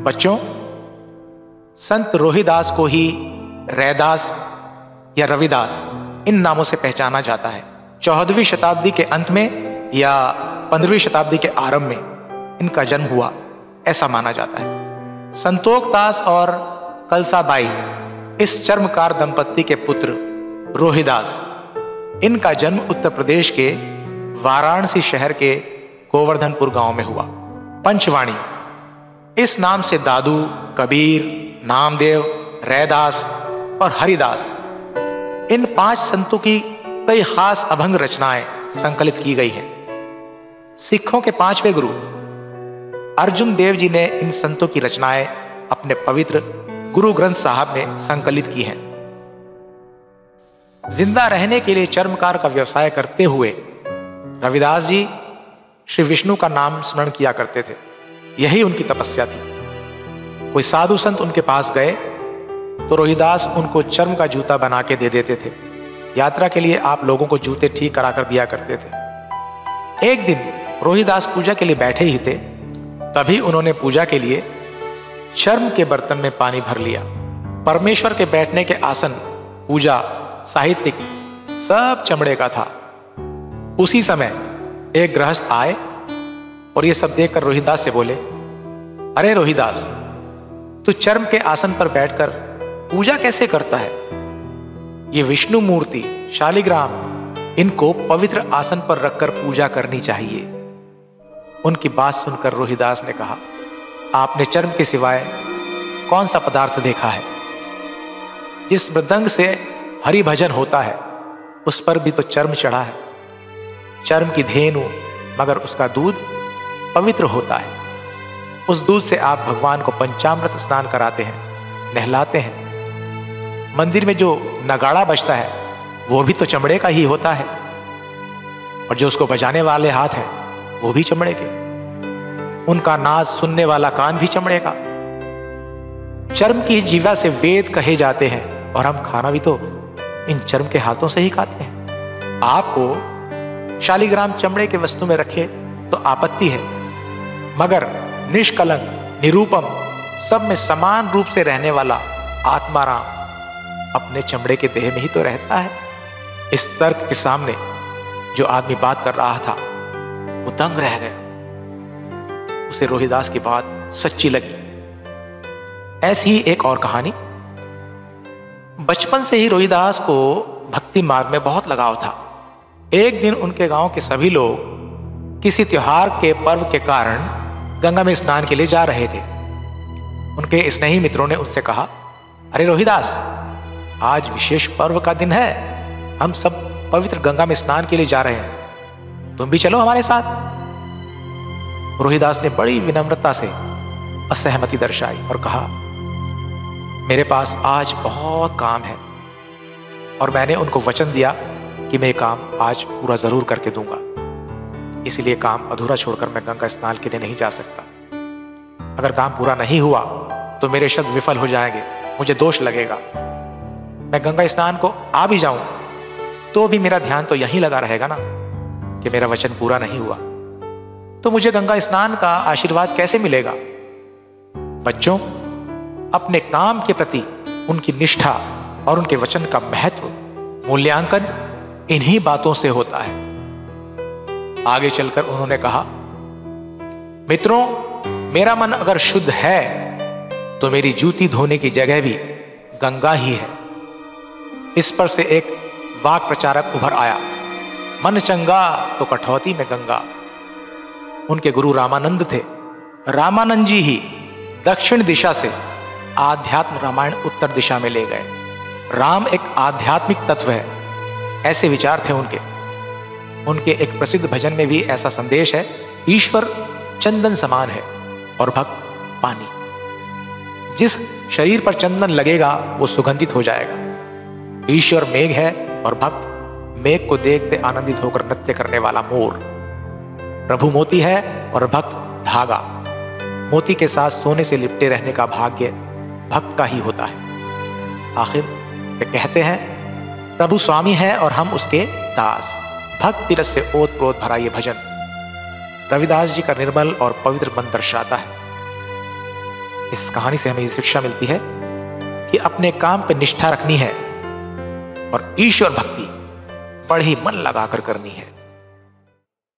बच्चों, संत रोहिदास को ही रैदास या रविदास इन नामों से पहचाना जाता है। 14वीं शताब्दी के अंत में या 15वीं शताब्दी के आरंभ में इनका जन्म हुआ ऐसा माना जाता है। संतोख दास और कलसाबाई इस चर्मकार दंपत्ति के पुत्र रोहिदास, इनका जन्म उत्तर प्रदेश के वाराणसी शहर के गोवर्धनपुर गांव में हुआ। पंचवाणी इस नाम से दादू, कबीर, नामदेव, रैदास और हरिदास इन 5 संतों की कई खास अभंग रचनाएं संकलित की गई हैं। सिखों के 5वें गुरु अर्जुन देव जी ने इन संतों की रचनाएं अपने पवित्र गुरु ग्रंथ साहब में संकलित की हैं। जिंदा रहने के लिए चर्मकार का व्यवसाय करते हुए रविदास जी श्री विष्णु का नाम स्मरण किया करते थे। यही उनकी तपस्या थी। कोई साधु संत उनके पास गए तो रोहिदास उनको चर्म का जूता बना के दे देते थे। यात्रा के लिए आप लोगों को जूते ठीक करा कर दिया करते थे। एक दिन रोहिदास पूजा के लिए बैठे ही थे, तभी उन्होंने पूजा के लिए चर्म के बर्तन में पानी भर लिया। परमेश्वर के बैठने के आसन, पूजा, साहित्यिक सब चमड़े का था। उसी समय एक गृहस्थ आए और ये सब देखकर रोहिदास से बोले, अरे रोहिदास, तू चर्म के आसन पर बैठकर पूजा कैसे करता है? ये विष्णु मूर्ति, शालिग्राम, इनको पवित्र आसन पर रखकर पूजा करनी चाहिए। उनकी बात सुनकर रोहिदास ने कहा, आपने चर्म के सिवाय कौन सा पदार्थ देखा है? जिस मृदंग से हरि भजन होता है उस पर भी तो चर्म चढ़ा है। चर्म की धेनु, मगर उसका दूध पवित्र होता है। उस दूध से आप भगवान को पंचामृत स्नान कराते हैं, नहलाते हैं। मंदिर में जो नगाड़ा बजता है वो भी तो चमड़े का ही होता है, और जो उसको बजाने वाले हाथ हैं वो भी चमड़े के। उनका नाद सुनने वाला कान भी चमड़े का। चर्म की जीवा से वेद कहे जाते हैं, और हम खाना भी तो इन चर्म के हाथों से ही खाते हैं। आपको शालिग्राम चमड़े के वस्तु में रखे तो आपत्ति है, मगर निष्कलंक, निरूपम, सब में समान रूप से रहने वाला आत्माराम अपने चमड़े के देह में ही तो रहता है। इस तर्क के सामने जो आदमी बात कर रहा था वो दंग रह गया। उसे रोहिदास की बात सच्ची लगी। ऐसी ही एक और कहानी। बचपन से ही रोहिदास को भक्ति मार्ग में बहुत लगाव था। एक दिन उनके गांव के सभी लोग किसी त्योहार के पर्व के कारण गंगा में स्नान के लिए जा रहे थे। उनके स्नेही मित्रों ने उनसे कहा, अरे रोहिदास, आज विशेष पर्व का दिन है, हम सब पवित्र गंगा में स्नान के लिए जा रहे हैं, तुम भी चलो हमारे साथ। रोहिदास ने बड़ी विनम्रता से असहमति दर्शाई और कहा, मेरे पास आज बहुत काम है और मैंने उनको वचन दिया कि मैं ये काम आज पूरा जरूर करके दूंगा, इसलिए काम अधूरा छोड़कर मैं गंगा स्नान के लिए नहीं जा सकता। अगर काम पूरा नहीं हुआ तो मेरे शब्द विफल हो जाएंगे, मुझे दोष लगेगा। मैं गंगा स्नान को आ भी जाऊं तो भी मेरा ध्यान तो यहीं लगा रहेगा ना कि मेरा वचन पूरा नहीं हुआ, तो मुझे गंगा स्नान का आशीर्वाद कैसे मिलेगा? बच्चों, अपने काम के प्रति उनकी निष्ठा और उनके वचन का महत्व, मूल्यांकन इन्हीं बातों से होता है। आगे चलकर उन्होंने कहा, मित्रों, मेरा मन अगर शुद्ध है तो मेरी जूती धोने की जगह भी गंगा ही है। इस पर से एक वाक प्रचारक उभर आया, मन चंगा तो कठौती में गंगा। उनके गुरु रामानंद थे। रामानंद जी ही दक्षिण दिशा से आध्यात्म रामायण उत्तर दिशा में ले गए। राम एक आध्यात्मिक तत्व है, ऐसे विचार थे उनके। उनके एक प्रसिद्ध भजन में भी ऐसा संदेश है, ईश्वर चंदन समान है और भक्त पानी। जिस शरीर पर चंदन लगेगा वो सुगंधित हो जाएगा। ईश्वर मेघ है और भक्त मेघ को देखते आनंदित होकर नृत्य करने वाला मोर। प्रभु मोती है और भक्त धागा। मोती के साथ सोने से लिपटे रहने का भाग्य भक्त का ही होता है। आखिर वे कहते हैं, प्रभु स्वामी है और हम उसके दास। भक्ति रस से ओत प्रोत भरा ये भजन रविदास जी का निर्मल और पवित्र मन दर्शाता है। इस कहानी से हमें ये शिक्षा मिलती है कि अपने काम पे निष्ठा रखनी है और ईश्वर भक्ति बड़ी मन लगाकर करनी है।